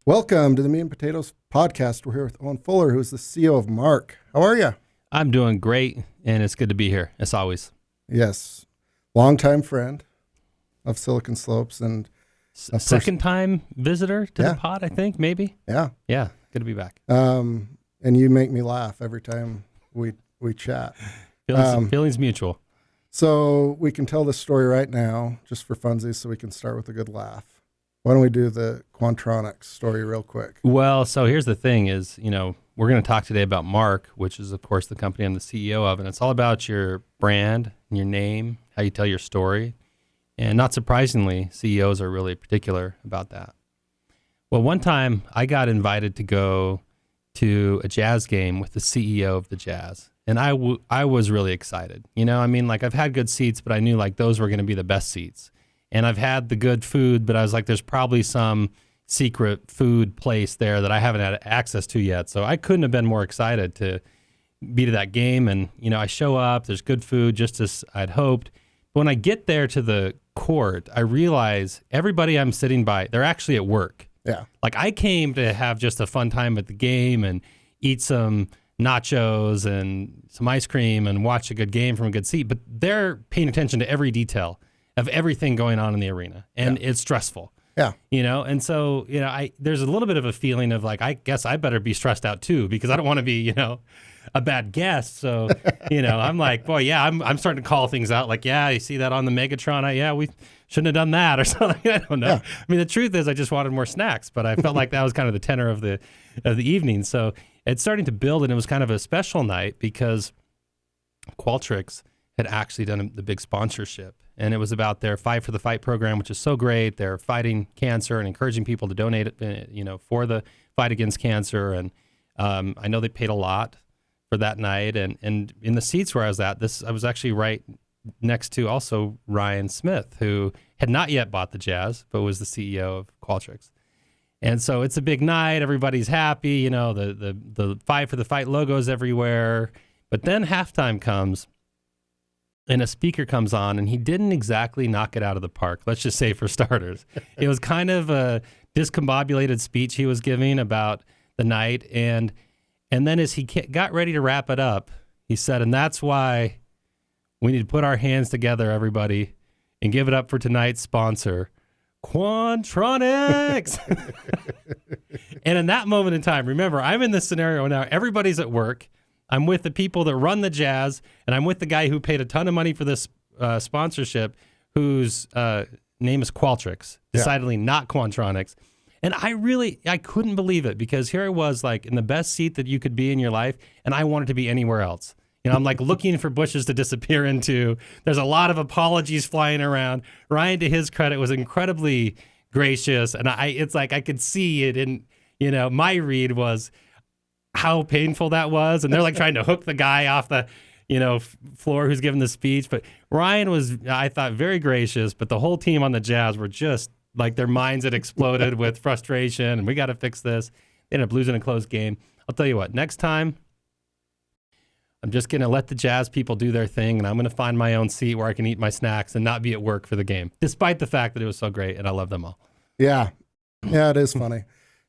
Welcome to the Meat and Potatoes podcast. We're here with Owen Fuller, who is the CEO of Marq. How are you? I'm doing great, and it's good to be here, as always. Yes. Longtime friend of Silicon Slopes and second-time visitor to the pod, I think, maybe? Yeah. Yeah, good to be back. And you make me laugh every time we chat. Feelings mutual. So we can tell this story right now, just for funsies, so we can start with a good laugh. Why don't we do the Quantronics story real quick? Well, so here's the thing is, we're going to talk today about Marq, which is, of course, the company I'm the CEO of, and it's all about your brand and your name, how you tell your story. And not surprisingly, CEOs are really particular about that. Well, one time I got invited to go to a Jazz game with the CEO of the Jazz, and I was really excited. I've had good seats, but I knew those were going to be the best seats. And I've had the good food, but I was like, there's probably some secret food place there that I haven't had access to yet. So I couldn't have been more excited to be to that game. And, I show up, there's good food, just as I'd hoped. But when I get there to the court, I realize everybody I'm sitting by, they're actually at work. Yeah. I came to have just a fun time at the game and eat some nachos and some ice cream and watch a good game from a good seat. But they're paying attention to every detail of everything going on in the arena. And it's stressful. Yeah. And so, there's a little bit of a feeling of I guess I better be stressed out too, because I don't want to be, a bad guest. So, I'm like, boy, yeah, I'm starting to call things out. You see that on the Megatron? We shouldn't have done that or something. I don't know. Yeah. The truth is I just wanted more snacks, but I felt like that was kind of the tenor of the evening. So it's starting to build, and it was kind of a special night because Qualtrics had actually done the big sponsorship. And it was about their Fight for the Fight program, which is so great. They're fighting cancer and encouraging people to donate, for the fight against cancer. And I know they paid a lot for that night. And in the seats where I was at, I was actually right next to also Ryan Smith, who had not yet bought the Jazz, but was the CEO of Qualtrics. And so it's a big night. Everybody's happy. The Fight for the Fight logos everywhere. But then halftime comes. And a speaker comes on, and he didn't exactly knock it out of the park, let's just say, for starters. It was kind of a discombobulated speech he was giving about the night. And then as he got ready to wrap it up, he said, and that's why we need to put our hands together, everybody, and give it up for tonight's sponsor, Quantronics. And in that moment in time, remember, I'm in this scenario now. Everybody's at work. I'm with the people that run the Jazz, and I'm with the guy who paid a ton of money for this sponsorship, whose name is Qualtrics, decidedly not Quantronics. And I couldn't believe it, because here I was in the best seat that you could be in your life, and I wanted to be anywhere else. I'm looking for bushes to disappear into. There's a lot of apologies flying around. Ryan, to his credit, was incredibly gracious, and it's I could see it in, my read was how painful that was. And they're trying to hook the guy off the, floor who's giving the speech. But Ryan was, I thought, very gracious, but the whole team on the Jazz were just their minds had exploded with frustration, and we got to fix this. They ended up losing a close game. I'll tell you what, next time, I'm just going to let the Jazz people do their thing, and I'm going to find my own seat where I can eat my snacks and not be at work for the game, despite the fact that it was so great and I love them all. Yeah. Yeah, it is funny.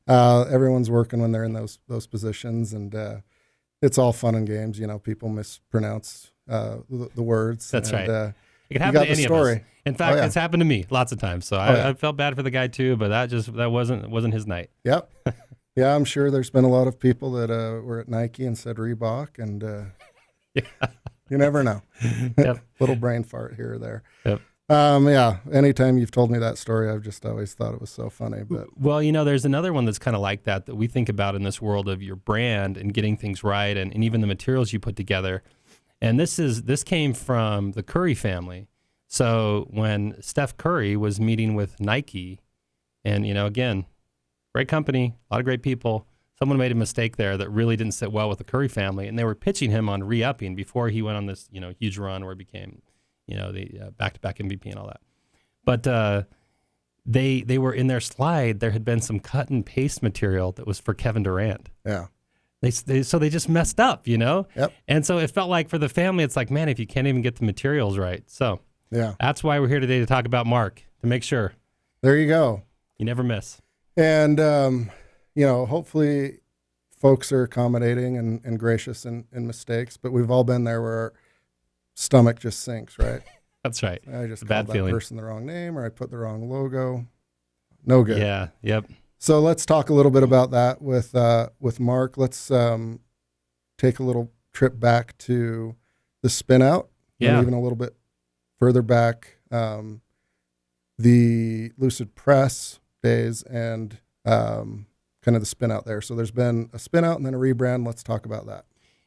Everyone's working when they're in those positions, and it's all fun and games. People mispronounce the words. That's right. It can you happen got to any the story. of us. In fact, it's happened to me lots of times. So I felt bad for the guy too, but that wasn't his night. Yep. Yeah, I'm sure there's been a lot of people that were at Nike and said Reebok, and you never know. Yep. Little brain fart here or there. Yep. Anytime you've told me that story, I've just always thought it was so funny. But well, there's another one that's kind of like that we think about in this world of your brand and getting things right, and even the materials you put together. And this came from the Curry family. So when Steph Curry was meeting with Nike, and again, great company, a lot of great people, someone made a mistake there that really didn't sit well with the Curry family, and they were pitching him on re-upping before he went on this huge run where he became the back-to-back MVP and all that. But they were in their slide, there had been some cut and paste material that was for Kevin Durant. Yeah. So they just messed up, Yep. And so it felt like for the family, it's like, man, if you can't even get the materials right. So that's why we're here today to talk about Marq, to make sure. There you go. You never miss. And hopefully folks are accommodating and gracious in mistakes, but we've all been there where our stomach just sinks, right? That's right. I just Bad called feeling. that person the wrong name, or I put the wrong logo. No good. Yeah. Yep. So let's talk a little bit about that with Marq. Let's take a little trip back to the spin out, Yeah. and even a little bit further back, the Lucidpress days and kind of the spin out there. So there's been a spin out and then a rebrand. Let's talk about that.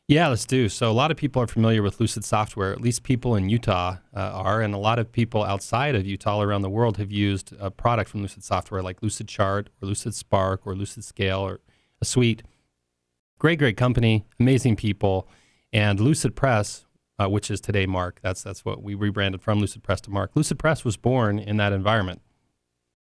Yeah, let's do. So a lot of people are familiar with Lucid software, at least people in Utah are, and a lot of people outside of Utah all around the world have used a product from Lucid software like Lucid Chart or Lucid Spark or Lucid Scale or a suite. Great company, amazing people. And Lucidpress, which is today Marq, that's what we rebranded from Lucidpress to Marq. Lucidpress was born in that environment.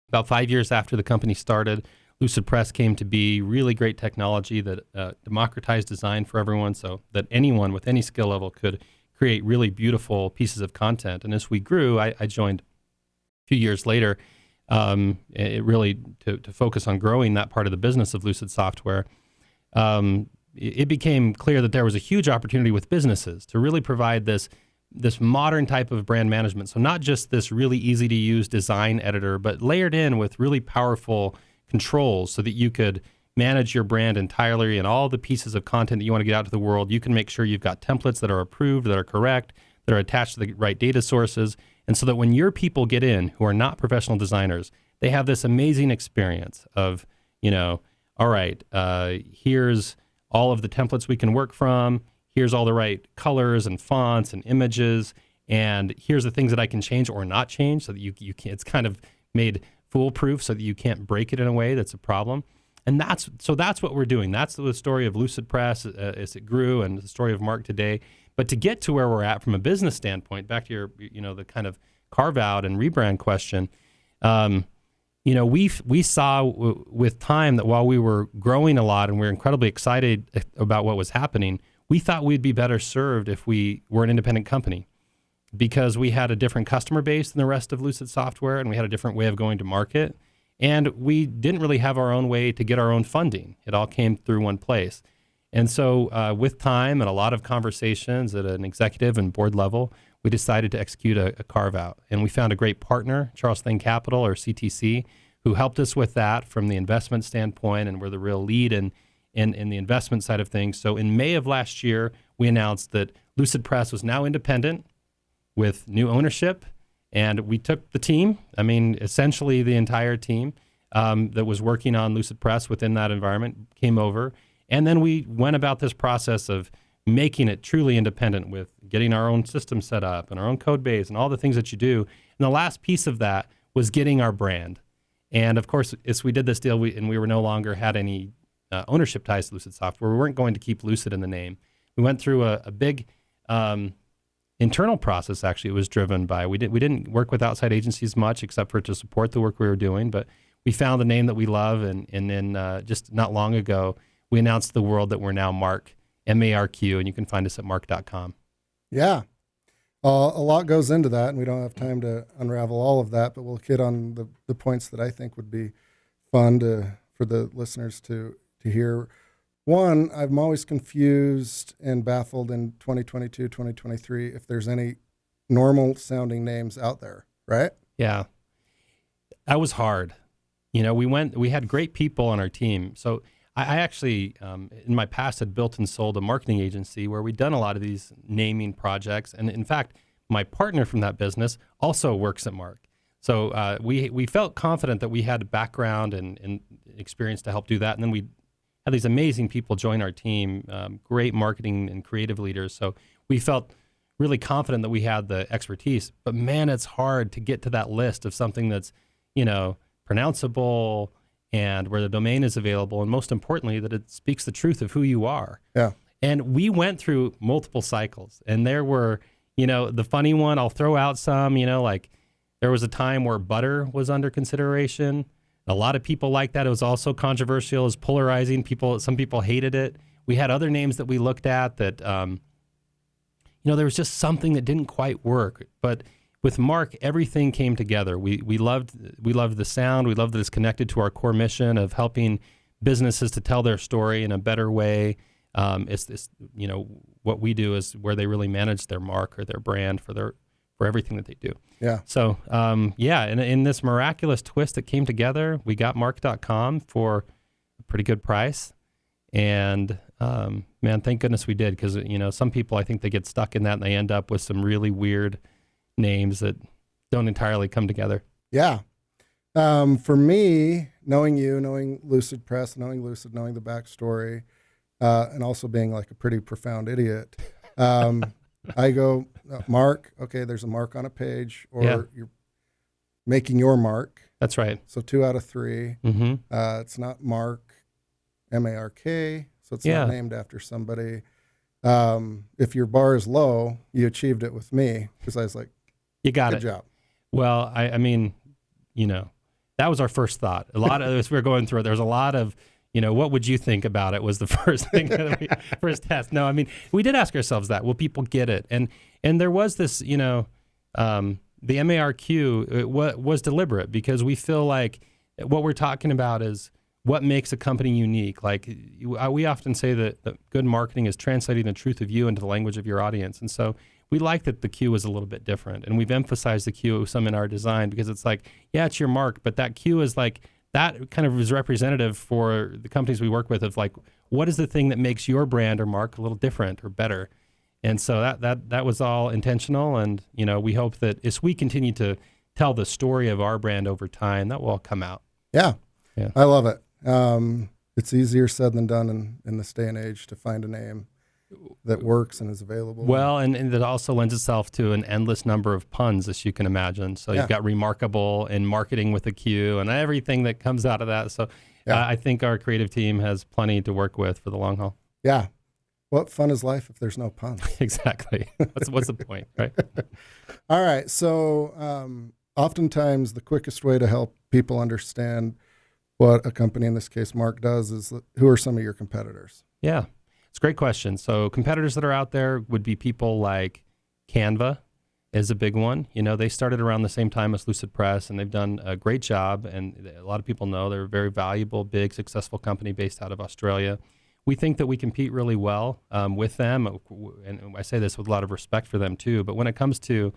About 5 years after the company started, Lucidpress came to be really great technology that democratized design for everyone so that anyone with any skill level could create really beautiful pieces of content. And as we grew, I joined a few years later, it really to focus on growing that part of the business of Lucid software. It became clear that there was a huge opportunity with businesses to really provide this modern type of brand management. So not just this really easy to use design editor, but layered in with really powerful controls so that you could manage your brand entirely and all the pieces of content that you want to get out to the world. You can make sure you've got templates that are approved, that are correct, that are attached to the right data sources. And so that when your people get in who are not professional designers, they have this amazing experience of, all right, here's all of the templates we can work from. Here's all the right colors and fonts and images. And here's the things that I can change or not change so that you can, it's kind of made foolproof so that you can't break it in a way that's a problem. And that's what we're doing. That's the story of Lucidpress as it grew and the story of Marq today. But to get to where we're at from a business standpoint, back to your, the kind of carve out and rebrand question, we saw with time that while we were growing a lot and we were incredibly excited about what was happening, we thought we'd be better served if we were an independent company because we had a different customer base than the rest of Lucid software and we had a different way of going to market. And we didn't really have our own way to get our own funding. It all came through one place. And so with time and a lot of conversations at an executive and board level, we decided to execute a carve out. And we found a great partner, Charles Thing Capital or CTC, who helped us with that from the investment standpoint and were the real lead in the investment side of things. So in May of last year, we announced that Lucidpress was now independent with new ownership. And we took the team, essentially the entire team that was working on Lucidpress within that environment came over. And then we went about this process of making it truly independent with getting our own system set up and our own code base and all the things that you do. And the last piece of that was getting our brand. And of course, as we did this deal, we were no longer had any ownership ties to Lucid software. We weren't going to keep Lucid in the name. We went through a big internal process. Actually, it was driven by we didn't work with outside agencies much, except for to support the work we were doing. But we found a name that we love, and then just not long ago, we announced to the world that we're now Marq, M-A-R-Q, and you can find us at marq.com. Yeah. A lot goes into that, and we don't have time to unravel all of that, but we'll hit on the points that I think would be fun for the listeners to hear. One, I'm always confused and baffled in 2022, 2023, if there's any normal sounding names out there, right? Yeah. That was hard. We had great people on our team. So I actually, in my past, had built and sold a marketing agency where we'd done a lot of these naming projects. And in fact, my partner from that business also works at Marq. So we felt confident that we had a background and experience to help do that. And then we had these amazing people join our team, great marketing and creative leaders. So we felt really confident that we had the expertise. But man, it's hard to get to that list of something that's, pronounceable and where the domain is available. And most importantly, that it speaks the truth of who you are. Yeah. And we went through multiple cycles. And there were, the funny one, I'll throw out some, like there was a time where butter was under consideration. A lot of people liked that. It was also controversial. It was polarizing. Some people hated it. We had other names that we looked at that, there was just something that didn't quite work. But with Marq, everything came together. We loved the sound. We loved that it's connected to our core mission of helping businesses to tell their story in a better way. It's this, what we do is where they really manage their mark or their brand for everything that they do. Yeah. So, and in this miraculous twist that came together, we got Marq.com for a pretty good price. And, man, thank goodness we did. Cause some people, I think they get stuck in that and they end up with some really weird names that don't entirely come together. Yeah. For me, knowing you, knowing Lucidpress, knowing Lucid, knowing the backstory, and also being like a pretty profound idiot, I go, Marq, okay, there's a mark on a page, or you're making your mark. That's right. So 2 out of 3. Mm-hmm. It's not Marq, M-A-R-K, so it's not named after somebody. If your bar is low, you achieved it with me, because I was like, you got good job. Well, I mean, that was our first thought. A lot of as we were going through it, there was a lot of, what would you think about it was the first thing that we first test. No, I mean, we did ask ourselves that. Will people get it? And there was this, the MARQ it was deliberate, because we feel like what we're talking about is what makes a company unique. Like we often say that good marketing is translating the truth of you into the language of your audience. And so we like that the Q is a little bit different, and we've emphasized the Q some in our design, because it's like, yeah, it's your mark, but that Q is like, that kind of is representative for the companies we work with, of like, what is the thing that makes your brand or mark a little different or better? And so that was all intentional. And, we hope that as we continue to tell the story of our brand over time, that will all come out. Yeah. I love it. It's easier said than done in this day and age to find a name that works and is available. Well, and it also lends itself to an endless number of puns, as you can imagine. So you've got remarkable and marketing with a Q and everything that comes out of that. So I think our creative team has plenty to work with for the long haul. Yeah. What fun is life if there's no puns? Exactly. What's the point, right? All right. So oftentimes the quickest way to help people understand what a company, in this case Marq, does is who are some of your competitors? Yeah. It's a great question. So competitors that are out there would be people like Canva is a big one. They started around the same time as Lucidpress, and they've done a great job. And a lot of people know they're a very valuable, big, successful company based out of Australia. We think that we compete really well with them. And I say this with a lot of respect for them too. But when it comes to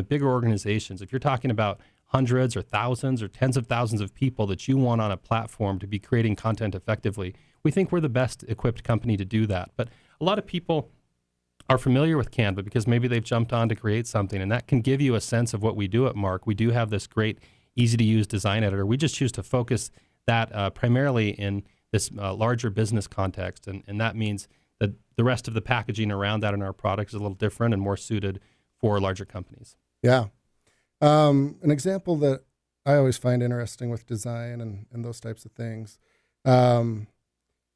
bigger organizations, if you're talking about hundreds or thousands or tens of thousands of people that you want on a platform to be creating content effectively, we think we're the best equipped company to do that. But a lot of people are familiar with Canva because maybe they've jumped on to create something, and that can give you a sense of what we do at Marq. We do have this great, easy-to-use design editor. We just choose to focus that primarily in this larger business context, and that means that the rest of the packaging around that in our product is a little different and more suited for larger companies. Yeah. An example that I always find interesting with design and those types of things,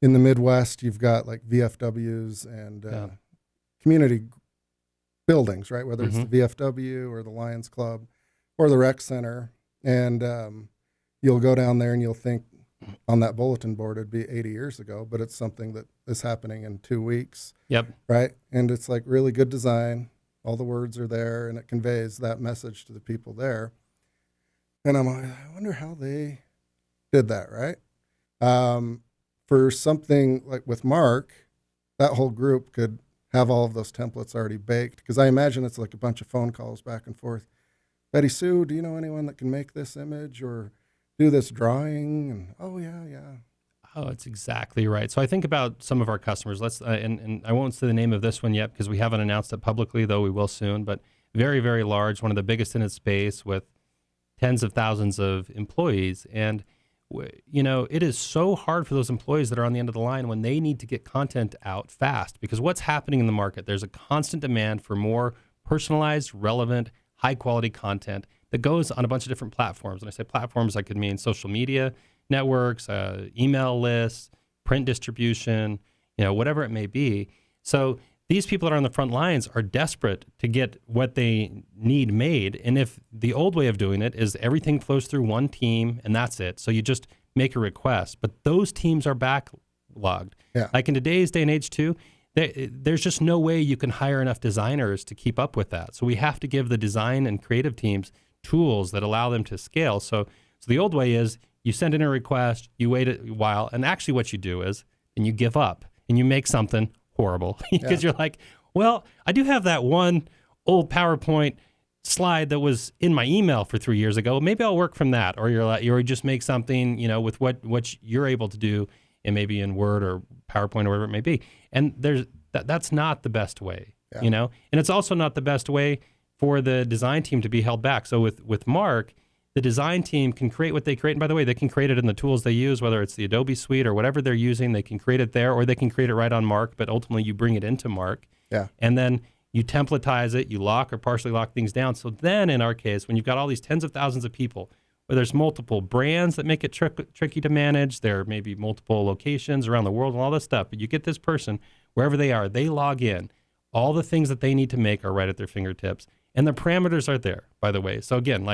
in the Midwest, you've got like VFWs and community buildings, right? Whether it's the VFW or the Lions Club or the rec center. And you'll go down there and you'll think on that bulletin board it'd be 80 years ago, but it's something that is happening in 2 weeks. Yep. Right? And it's like really good design. All the words are there, and it conveys that message to the people there. And I'm like, I wonder how they did that, right? For something like with Marq, that whole group could have all of those templates already baked, because I imagine it's like a bunch of phone calls back and forth. Betty Sue, do you know anyone that can make this image or do this drawing? And oh yeah. Oh, it's exactly right. So I think about some of our customers. Let's and I won't say the name of this one yet because we haven't announced it publicly, though we will soon. But very, very large, one of the biggest in its space, with tens of thousands of employees. And it is so hard for those employees that are on the end of the line when they need to get content out fast, because what's happening in the market, there's a constant demand for more personalized, relevant, high quality content that goes on a bunch of different platforms. And I say platforms, I could mean social media networks, email lists, print distribution, whatever it may be. So these people that are on the front lines are desperate to get what they need made. And if the old way of doing it is everything flows through one team and that's it, so you just make a request. But those teams are backlogged. Yeah. Like in today's day and age too, there's just no way you can hire enough designers to keep up with that. So we have to give the design and creative teams tools that allow them to scale. So the old way is you send in a request, you wait a while, and actually what you do is, and you give up and you make something horrible because you're like, well, I do have that one old PowerPoint slide that was in my email for 3 years ago. Maybe I'll work from that. Or you're like, you just make something, with what you're able to do, and maybe in Word or PowerPoint or whatever it may be. And that's not the best way, and it's also not the best way for the design team to be held back. So with Marq, the design team can create what they create. And by the way, they can create it in the tools they use, whether it's the Adobe suite or whatever they're using. They can create it there, or they can create it right on Marq, but ultimately you bring it into Marq. Yeah. And then you templatize it, you lock or partially lock things down. So then in our case, when you've got all these tens of thousands of people, where there's multiple brands that make it tricky to manage, there may be multiple locations around the world and all this stuff, but you get this person, wherever they are, they log in. All the things that they need to make are right at their fingertips. And the parameters are there, by the way. So again,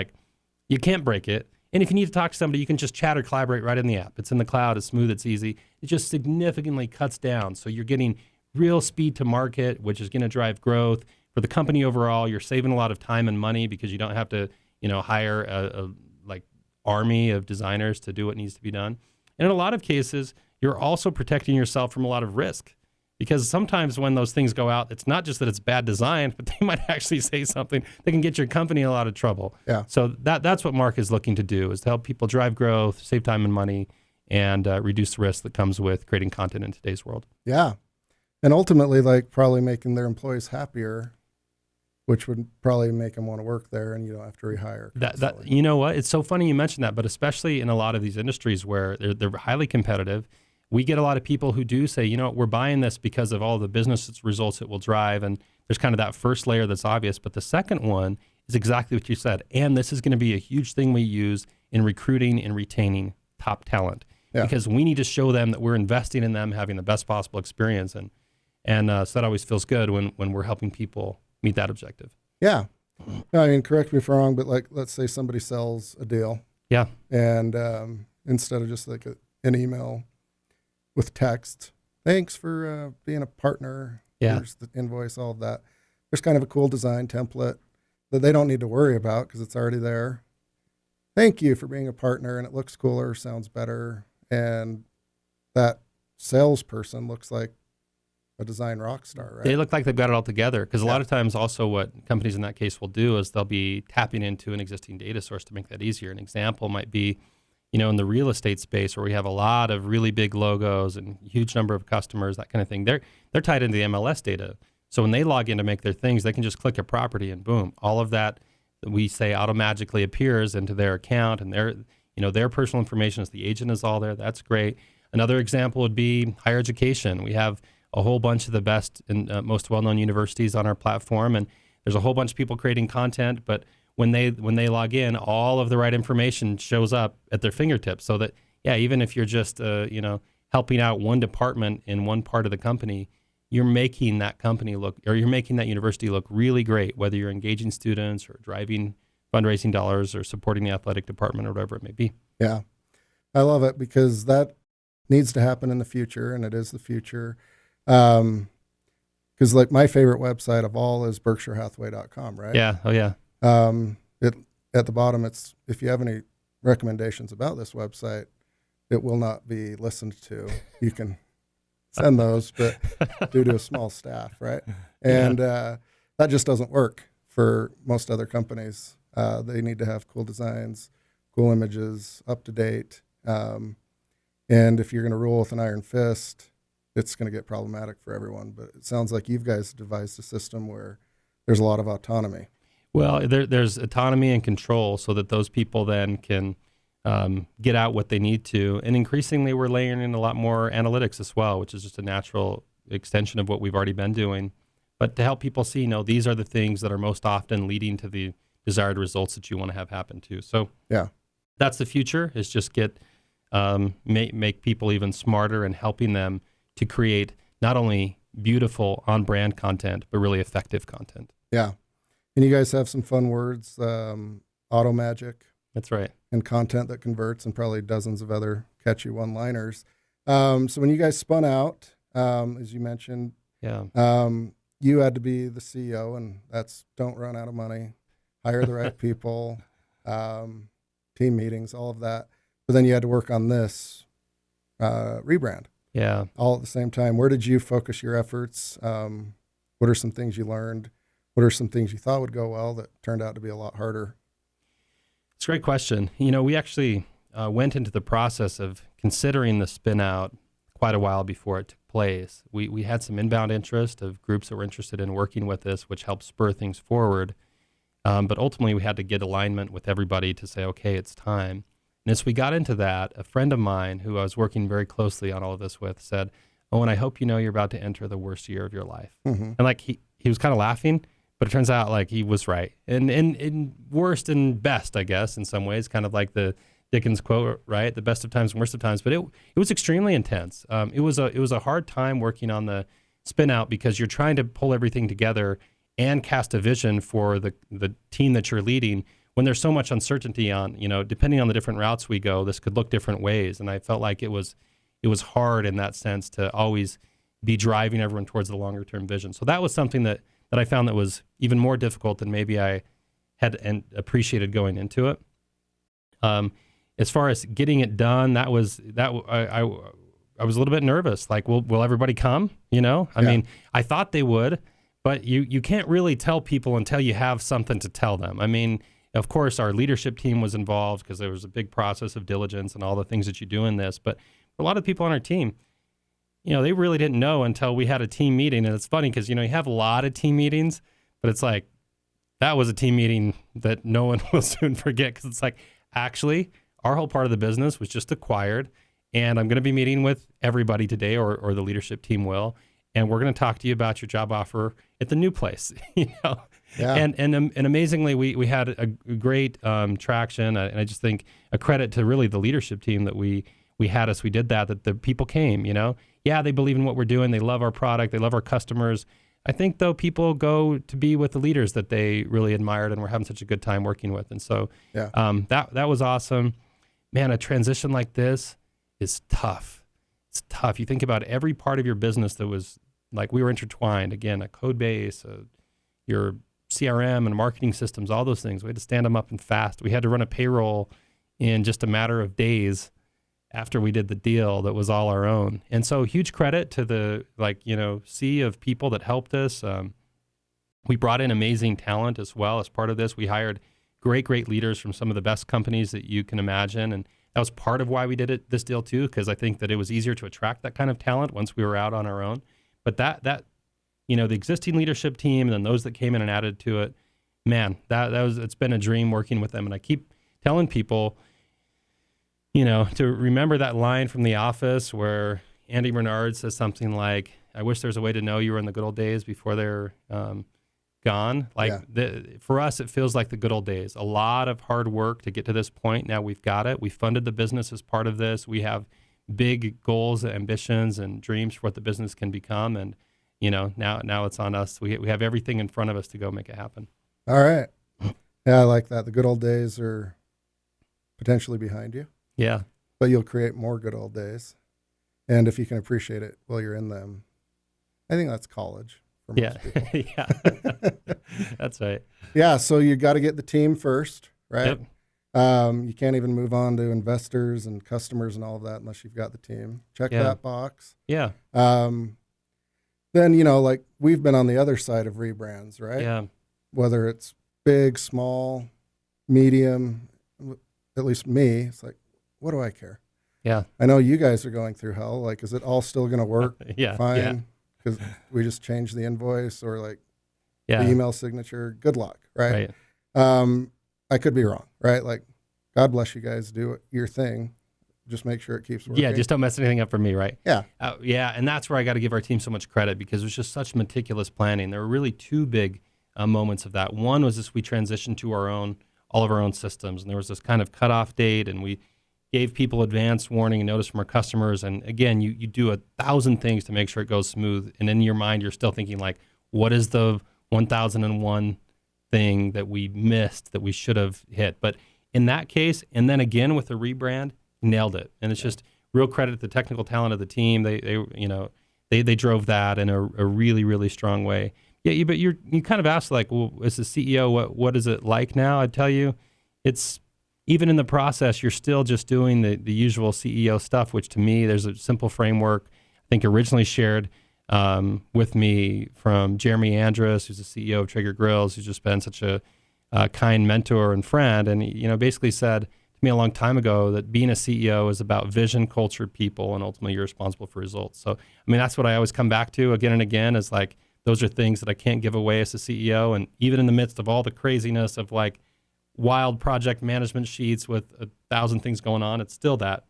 you can't break it. And if you need to talk to somebody, you can just chat or collaborate right in the app. It's in the cloud. It's smooth. It's easy. It just significantly cuts down. So you're getting real speed to market, which is going to drive growth for the company overall. You're saving a lot of time and money because you don't have to, hire a army of designers to do what needs to be done. And in a lot of cases, you're also protecting yourself from a lot of risk. Because sometimes when those things go out, it's not just that it's bad design, but they might actually say something that can get your company in a lot of trouble. Yeah. So that's what Marq is looking to do, is to help people drive growth, save time and money, and reduce the risk that comes with creating content in today's world. Yeah. And ultimately, probably making their employees happier, which would probably make them want to work there, and you don't have to rehire. You know what? It's so funny you mentioned that, but especially in a lot of these industries where they're highly competitive, we get a lot of people who do say, we're buying this because of all the business results it will drive. And there's kind of that first layer that's obvious. But the second one is exactly what you said. And this is going to be a huge thing we use in recruiting and retaining top talent. Yeah. Because we need to show them that we're investing in them having the best possible experience. And so that always feels good when we're helping people meet that objective. Yeah. I mean, correct me if I'm wrong, but let's say somebody sells a deal. Yeah. And instead of just an email with text, thanks for being a partner. Yeah. Here's the invoice, all of that. There's kind of a cool design template that they don't need to worry about because it's already there. Thank you for being a partner, and it looks cooler, sounds better, and that salesperson looks like a design rock star, right? They look like they've got it all together, because a lot of times also what companies in that case will do is they'll be tapping into an existing data source to make that easier. An example might be, in the real estate space where we have a lot of really big logos and huge number of customers, that kind of thing. They're tied into the MLS data. So when they log in to make their things, they can just click a property and boom, all of that we say automagically appears into their account, and their personal information as the agent is all there. That's great. Another example would be higher education. We have a whole bunch of the best and most well-known universities on our platform, and there's a whole bunch of people creating content, but when they log in, all of the right information shows up at their fingertips. So that, even if you're just helping out one department in one part of the company, you're making that company look, or you're making that university look really great, whether you're engaging students or driving fundraising dollars or supporting the athletic department or whatever it may be. Yeah, I love it because that needs to happen in the future, and it is the future. Because my favorite website of all is BerkshireHathaway.com, right? Yeah. Oh yeah. At the bottom, it's if you have any recommendations about this website, it will not be listened to. You can send those, but due to a small staff, right? And that just doesn't work for most other companies. They need to have cool designs, cool images, up to date. And if you're going to rule with an iron fist, it's going to get problematic for everyone. But it sounds like you guys devised a system where there's a lot of autonomy. Well, there's autonomy and control so that those people then can get out what they need to. And increasingly, we're layering in a lot more analytics as well, which is just a natural extension of what we've already been doing. But to help people see, these are the things that are most often leading to the desired results that you want to have happen too. So that's the future, is just get make people even smarter and helping them to create not only beautiful on-brand content, but really effective content. Yeah. And you guys have some fun words, auto magic. That's right. And content that converts, and probably dozens of other catchy one-liners. So when you guys spun out, as you mentioned, you had to be the CEO, and that's don't run out of money, hire the right people, team meetings, all of that. but then you had to work on this rebrand Yeah. all at the same time. Where did you focus your efforts? What are some things you learned? What are some things you thought would go well that turned out to be a lot harder? It's a great question. We actually went into the process of considering the spin out quite a while before it took place. We had some inbound interest of groups that were interested in working with us, which helped spur things forward. But ultimately, we had to get alignment with everybody to say, okay, it's time. And as we got into that, a friend of mine who I was working very closely on all of this with said, Owen, I hope you know you're about to enter the worst year of your life. And like he was kind of laughing, but it turns out like he was right. And worst and best, I guess, in some ways, kind of like the Dickens quote, right? The best of times and worst of times. But it was extremely intense. It was a hard time working on the spin out because you're trying to pull everything together and cast a vision for the team that you're leading when there's so much uncertainty on, depending on the different routes we go, this could look different ways. And I felt like it was hard in that sense to always be driving everyone towards the longer term vision. So that was something that I found that was even more difficult than maybe I had and appreciated going into it. As far as getting it done, I was a little bit nervous. Like, will everybody come? I mean, I thought they would, but you can't really tell people until you have something to tell them. I mean, of course, our leadership team was involved because there was a big process of diligence and all the things that you do in this. But for a lot of people on our team, they really didn't know until we had a team meeting. And it's funny because, you have a lot of team meetings, but it's like, that was a team meeting that no one will soon forget because it's like, actually, our whole part of the business was just acquired. And I'm going to be meeting with everybody today, or the leadership team will. And we're going to talk to you about your job offer at the new place, Yeah. And amazingly, we had a great traction. And I just think a credit to really the leadership team that we had as we did that the people came, Yeah, they believe in what we're doing. They love our product. They love our customers. I think, though, people go to be with the leaders that they really admired and were having such a good time working with. And so that was awesome. Man, a transition like this is tough. It's tough. You think about every part of your business that was like we were intertwined. Again, a code base, your CRM and marketing systems, all those things. We had to stand them up and fast. We had to run a payroll in just a matter of days after we did the deal that was all our own. And so huge credit to the sea of people that helped us. We brought in amazing talent as well as part of this. We hired great leaders from some of the best companies that you can imagine. And that was part of why we did this deal too, because I think that it was easier to attract that kind of talent once we were out on our own. But that the existing leadership team and then those that came in and added to it, man, it's been a dream working with them. And I keep telling people, to remember that line from The Office where Andy Bernard says something like, I wish there's a way to know you were in the good old days before they're gone. For us, it feels like the good old days. A lot of hard work to get to this point. Now we've got it. We funded the business as part of this. We have big goals, ambitions, and dreams for what the business can become. And, now it's on us. We have everything in front of us to go make it happen. All right. Yeah, I like that. The good old days are potentially behind you. Yeah. But you'll create more good old days. And if you can appreciate it while you're in them, I think that's college for most people. Yeah. That's right. Yeah, so you got to get the team first, right? Yep. You can't even move on to investors and customers and all of that unless you've got the team. Check that box. Yeah. Then, we've been on the other side of rebrands, right? Yeah. Whether it's big, small, medium, at least me, it's like, what do I care? Yeah. I know you guys are going through hell. Like, is it all still going to work? Yeah. Fine. Because we just changed the invoice or the Yeah. email signature. Good luck, right? Right. I could be wrong, right? Like, God bless you guys, do your thing. Just make sure it keeps working. Yeah, just don't mess anything up for me, right? Yeah. And that's where I got to give our team so much credit because it was just such meticulous planning. There were really two big moments of that. One was this: we transitioned to all of our own systems, and there was this kind of cutoff date, and we gave people advance warning and notice from our customers. And again, you do 1,000 things to make sure it goes smooth, and in your mind, you're still thinking like, what is the 1001 thing that we missed that we should have hit? But in that case, and then again with the rebrand, nailed it. And it's just real credit to the technical talent of the team. They drove that in a really, really strong way. Yeah, but you kind of asked like, well, as the CEO, what is it like now? I'd tell you, it's even in the process, you're still just doing the usual CEO stuff, which to me, there's a simple framework I think originally shared with me from Jeremy Andrus, who's the CEO of Traeger Grills, who's just been such a kind mentor and friend. And, basically said to me a long time ago that being a CEO is about vision, culture, people, and ultimately you're responsible for results. So, that's what I always come back to again and again is like, those are things that I can't give away as a CEO. And even in the midst of all the craziness of like wild project management sheets with 1,000 things going on, it's still that.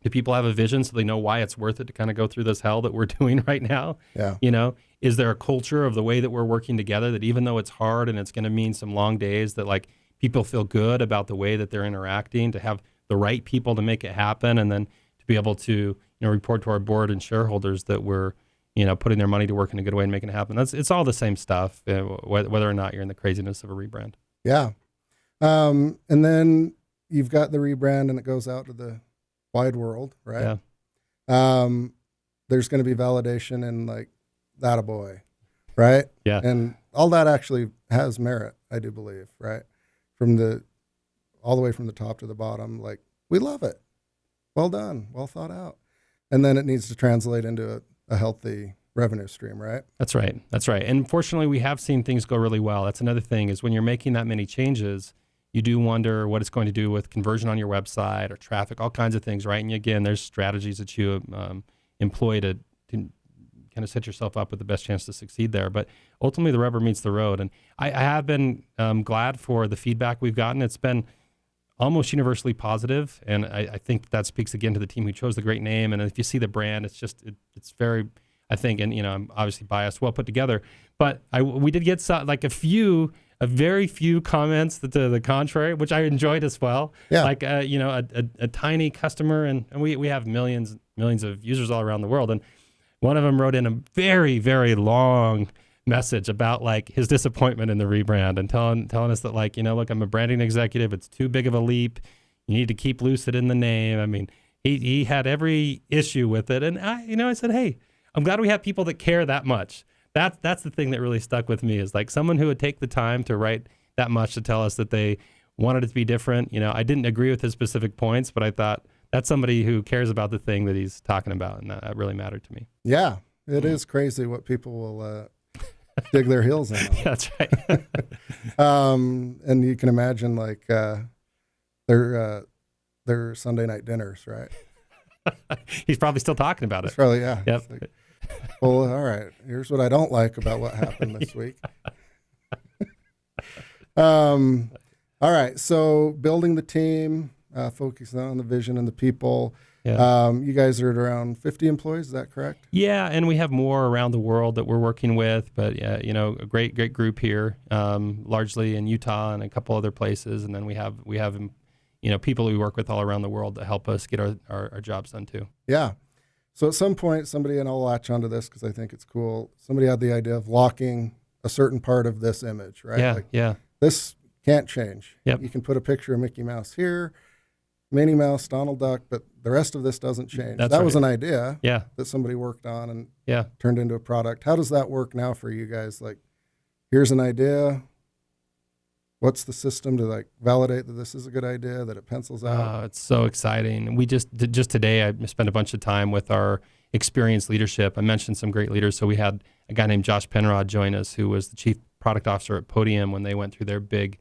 Do people have a vision so they know why it's worth it to kind of go through this hell that we're doing right now? Yeah. Is there a culture of the way that we're working together that even though it's hard and it's going to mean some long days, that like people feel good about the way that they're interacting, to have the right people to make it happen, and then to be able to report to our board and shareholders that we're putting their money to work in a good way and making it happen. It's all the same stuff, whether or not you're in the craziness of a rebrand. Yeah. And then you've got the rebrand and it goes out to the wide world, right? Yeah. There's going to be validation and like, that a boy, right? Yeah. And all that actually has merit, I do believe, right? All the way from the top to the bottom, like, we love it. Well done. Well thought out. And then it needs to translate into a healthy revenue stream, right? That's right. That's right. And fortunately, we have seen things go really well. That's another thing is when you're making that many changes, you do wonder what it's going to do with conversion on your website or traffic, all kinds of things, right? And again, there's strategies that you employ to kind of set yourself up with the best chance to succeed there. But ultimately, the rubber meets the road. And I have been glad for the feedback we've gotten. It's been almost universally positive, and I think that speaks again to the team who chose the great name. And if you see the brand, it's just it's very, I think, and I'm obviously biased, well put together. But we did get like a very few comments to the contrary, which I enjoyed as well. Yeah. Like a tiny customer, and we have millions of users all around the world, and one of them wrote in a very, very long message about like his disappointment in the rebrand and telling us that like, look, I'm a branding executive. It's too big of a leap. You need to keep Lucid in the name. He had every issue with it. And I said, hey, I'm glad we have people that care that much. That's the thing that really stuck with me is like someone who would take the time to write that much to tell us that they wanted it to be different. I didn't agree with his specific points, but I thought that's somebody who cares about the thing that he's talking about. And that really mattered to me. Yeah, it is crazy what people will dig their heels in on. That's right. And you can imagine like their Sunday night dinners, right? He's probably still talking about it. It's probably, yeah. Yep. Like, well, all right. Here's what I don't like about what happened this week. All right. So building the team, focusing on the vision and the people. Yeah. You guys are at around 50 employees. Is that correct? Yeah, and we have more around the world that we're working with, but a great group here, largely in Utah and a couple other places, and then we have people we work with all around the world that help us get our jobs done too. Yeah. So at some point, somebody, and I'll latch onto this because I think it's cool, somebody had the idea of locking a certain part of this image, right? Yeah, like, yeah. This can't change. Yep. You can put a picture of Mickey Mouse here, Minnie Mouse, Donald Duck, but the rest of this doesn't change. That's that right. was an idea Yeah. that somebody worked on and Yeah. turned into a product. How does that work now for you guys? Like, here's an idea. What's the system to like validate that this is a good idea, that it pencils out? It's so exciting. We just today, I spent a bunch of time with our experienced leadership. I mentioned some great leaders. So we had a guy named Josh Penrod join us, who was the chief product officer at Podium when they went through their big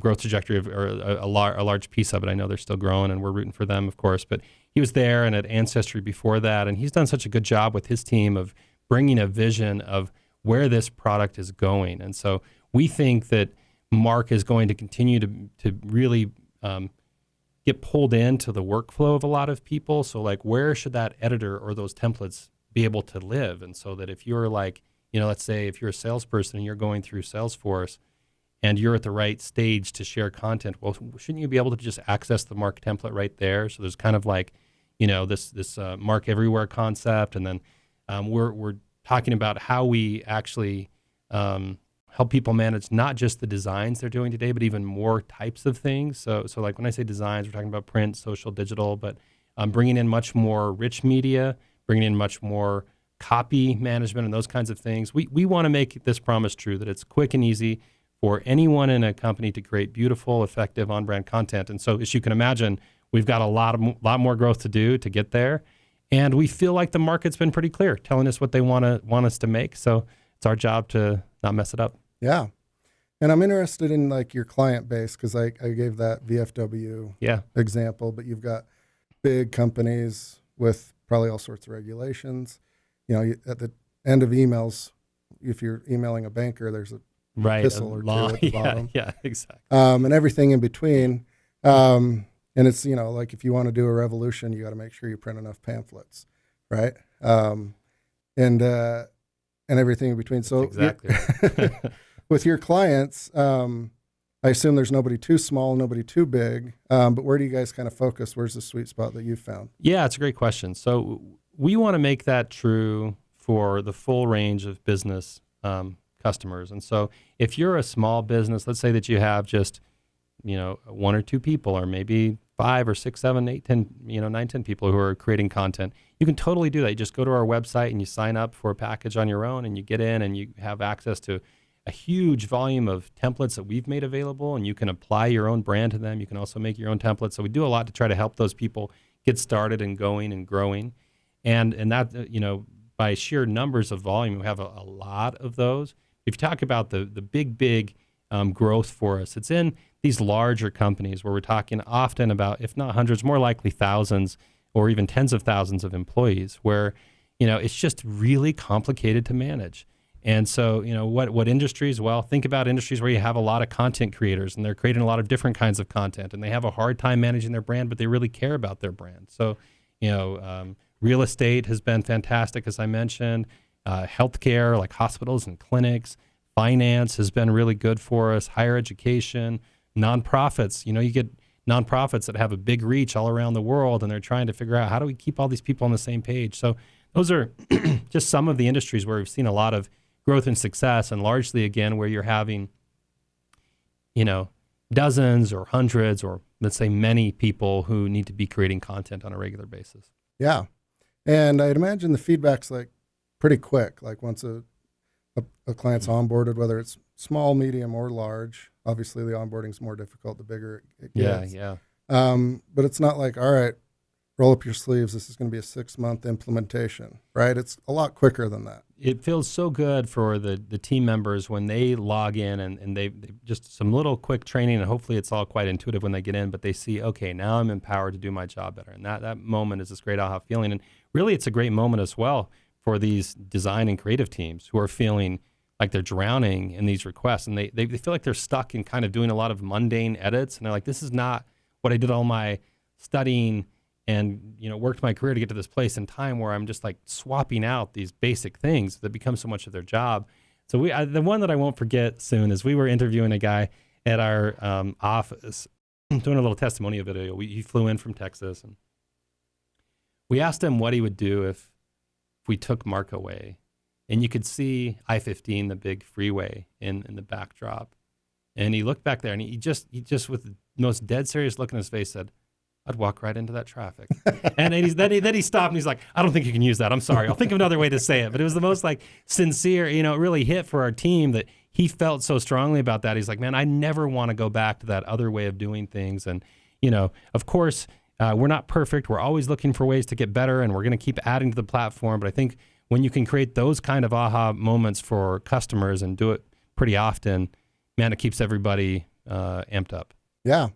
growth trajectory or a large piece of it. I know they're still growing and we're rooting for them, of course, but he was there and at Ancestry before that. And he's done such a good job with his team of bringing a vision of where this product is going. And so we think that Marq is going to continue to really get pulled into the workflow of a lot of people. So like, where should that editor or those templates be able to live? And so that if you're like, let's say if you're a salesperson and you're going through Salesforce and you're at the right stage to share content, well, shouldn't you be able to just access the Marq template right there? So there's kind of like, this Marq everywhere concept. And then we're talking about how we actually help people manage not just the designs they're doing today, but even more types of things. So like when I say designs, we're talking about print, social, digital, but bringing in much more rich media, bringing in much more copy management and those kinds of things. We want to make this promise true that it's quick and easy for anyone in a company to create beautiful, effective on-brand content. And so, as you can imagine, we've got a lot more growth to do to get there. And we feel like the market's been pretty clear, telling us what they want us to make. So it's our job to not mess it up. Yeah. And I'm interested in like your client base, because I gave that VFW example, but you've got big companies with probably all sorts of regulations. At the end of emails, if you're emailing a banker, there's a epistle or two at the bottom. Yeah, exactly. And everything in between. And it's, like if you want to do a revolution, you got to make sure you print enough pamphlets, right? And everything in between. So exactly. With your clients, I assume there's nobody too small, nobody too big. But where do you guys kind of focus? Where's the sweet spot that you've found? Yeah, it's a great question. So we want to make that true for the full range of business customers. And so if you're a small business, let's say that you have just, 1 or 2 people, or maybe 5 or 6, 7, 8, 10, 9, 10 people who are creating content, you can totally do that. You just go to our website and you sign up for a package on your own, and you get in and you have access to a huge volume of templates that we've made available, and you can apply your own brand to them. You can also make your own templates. So we do a lot to try to help those people get started and going and growing. And that, by sheer numbers of volume, we have a lot of those. If you talk about the big growth for us, it's in these larger companies where we're talking often about, if not hundreds, more likely thousands or even tens of thousands of employees, where, it's just really complicated to manage. And so, what industries? Well, think about industries where you have a lot of content creators and they're creating a lot of different kinds of content, and they have a hard time managing their brand, but they really care about their brand. So, real estate has been fantastic, as I mentioned. Healthcare, like hospitals and clinics. Finance has been really good for us. Higher education, nonprofits. You get nonprofits that have a big reach all around the world, and they're trying to figure out, how do we keep all these people on the same page? So those are just some of the industries where we've seen a lot of growth and success, and largely, again, where you're having, dozens or hundreds or, let's say, many people who need to be creating content on a regular basis. Yeah. And I'd imagine the feedback's like pretty quick. Like once a client's onboarded, whether it's small, medium, or large, obviously the onboarding's more difficult the bigger it gets. Yeah. But it's not like, all right, roll up your sleeves. This is going to be a 6-month implementation, right? It's a lot quicker than that. It feels so good for the team members when they log in and they just some little quick training, and hopefully it's all quite intuitive when they get in, but they see, okay, now I'm empowered to do my job better. And that moment is this great aha feeling. And really, it's a great moment as well for these design and creative teams who are feeling like they're drowning in these requests, and they feel like they're stuck in kind of doing a lot of mundane edits, and they're like, this is not what I did all my studying and worked my career to get to this place in time where I'm just like swapping out these basic things that become so much of their job. So the one that I won't forget soon is we were interviewing a guy at our office, doing a little testimonial video. He flew in from Texas, and we asked him what he would do if we took Marq away. And you could see I-15, the big freeway, in the backdrop. And he looked back there, and he just with the most dead serious look on his face said, I'd walk right into that traffic. And then he stopped, and he's like, I don't think you can use that. I'm sorry. I'll think of another way to say it. But it was the most like sincere, it really hit for our team that he felt so strongly about that. He's like, man, I never want to go back to that other way of doing things. And, of course, we're not perfect. We're always looking for ways to get better, and we're going to keep adding to the platform. But I think when you can create those kind of aha moments for customers and do it pretty often, man, it keeps everybody amped up. Yeah.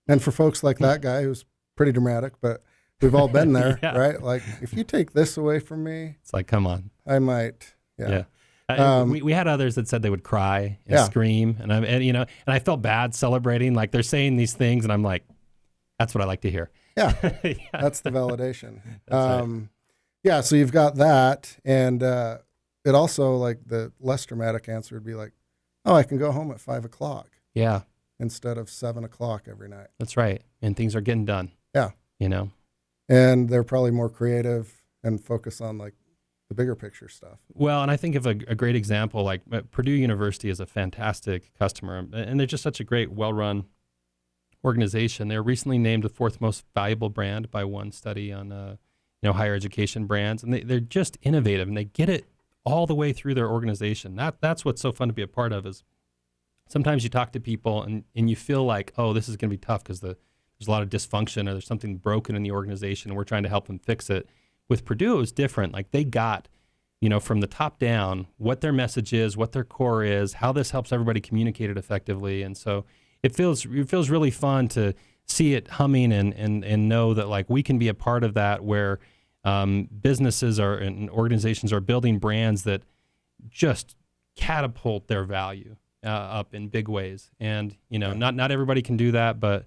And for folks like that guy who's pretty dramatic, but we've all been there, right? Like, if you take this away from me, it's like, come on. I might. Yeah. We had others that said they would cry and scream, and I felt bad celebrating. Like, they're saying these things, and I'm like, that's what I like to hear. Yeah. That's the validation. That's right. Yeah, so you've got that, and it also, like, the less dramatic answer would be like, oh, I can go home at 5 o'clock. Yeah. Instead of 7 o'clock every night. That's right, and things are getting done. Yeah. And they're probably more creative and focus on, like, the bigger picture stuff. Well, and I think of a great example, like Purdue University is a fantastic customer, and they're just such a great, well-run organization. They're recently named the 4th most valuable brand by one study on higher education brands, and they're just innovative, and they get it all the way through their organization. That's what's so fun to be a part of, is sometimes you talk to people and you feel like, oh, this is going to be tough because there's a lot of dysfunction or there's something broken in the organization and we're trying to help them fix it. With Purdue, it was different. Like they got, from the top down, what their message is, what their core is, how this helps everybody communicate it effectively. And so it feels really fun to see it humming and know that like we can be a part of that where businesses and organizations are building brands that just catapult their value up in big ways. And, not everybody can do that, but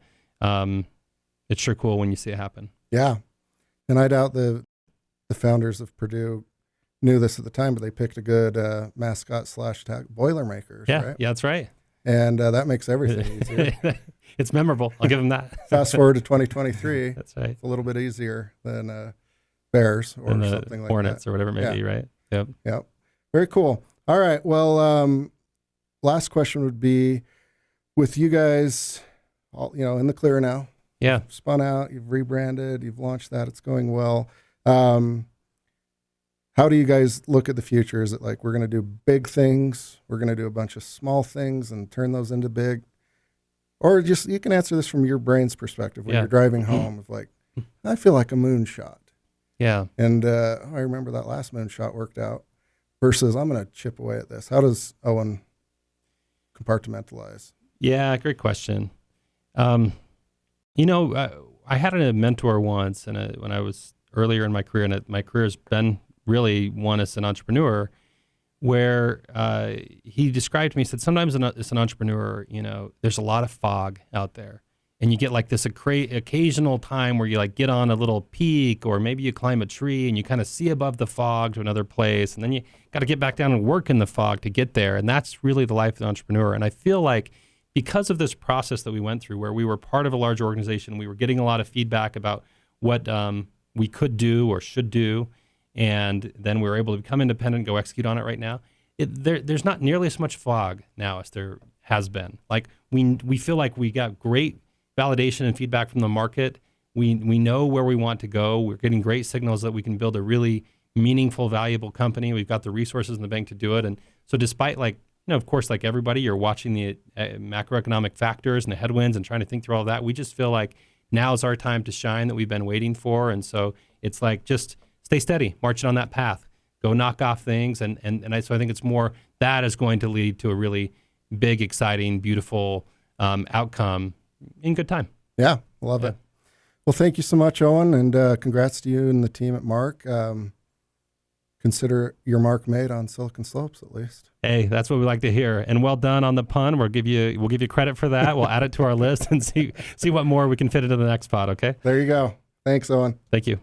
it's sure cool when you see it happen. Yeah. And I doubt the founders of Purdue knew this at the time, but they picked a good mascot / Boilermakers. Yeah, right? Yeah, that's right. And that makes everything easier. It's memorable. I'll give them that. Fast forward to 2023. That's right. It's a little bit easier than Bears or something like Hornets that. or whatever it may be, right? Yep. Yep. Very cool. All right. Well, last question would be, with you guys, all, in the clear now. Yeah. You've spun out, you've rebranded, you've launched that. It's going well. How do you guys look at the future? Is it like we're going to do big things, we're going to do a bunch of small things and turn those into big? Or just, you can answer this from your brain's perspective when you're driving home of like, I feel like a moonshot. Yeah. And I remember that last moonshot worked out versus I'm going to chip away at this. How does Owen compartmentalize? Yeah, great question. I had a mentor once when I was earlier in my career, and my career has been really one as an entrepreneur, where he described to me, he said, sometimes as an entrepreneur, there's a lot of fog out there. And you get like this occasional time where you like get on a little peak, or maybe you climb a tree and you kind of see above the fog to another place. And then you got to get back down and work in the fog to get there. And that's really the life of the entrepreneur. And I feel like because of this process that we went through, where we were part of a large organization, we were getting a lot of feedback about what we could do or should do. And then we were able to become independent and go execute on it right now. There's not nearly as much fog now as there has been. Like we feel like we got great validation and feedback from the market. We know where we want to go. We're getting great signals that we can build a really meaningful, valuable company. We've got the resources in the bank to do it. And so despite of course, like everybody, you're watching the macroeconomic factors and the headwinds and trying to think through all that. We just feel like now's our time to shine that we've been waiting for. And so it's like, just stay steady, marching on that path, go knock off things. So I think it's more that is going to lead to a really big, exciting, beautiful outcome in good time. Yeah, love it. Well, thank you so much, Owen, and congrats to you and the team at Marq. Consider your mark made on Silicon Slopes, at least. Hey, that's what we like to hear. And well done on the pun. We'll give you credit for that. We'll add it to our list and see what more we can fit into the next pod. Okay. There you go. Thanks, Owen. Thank you.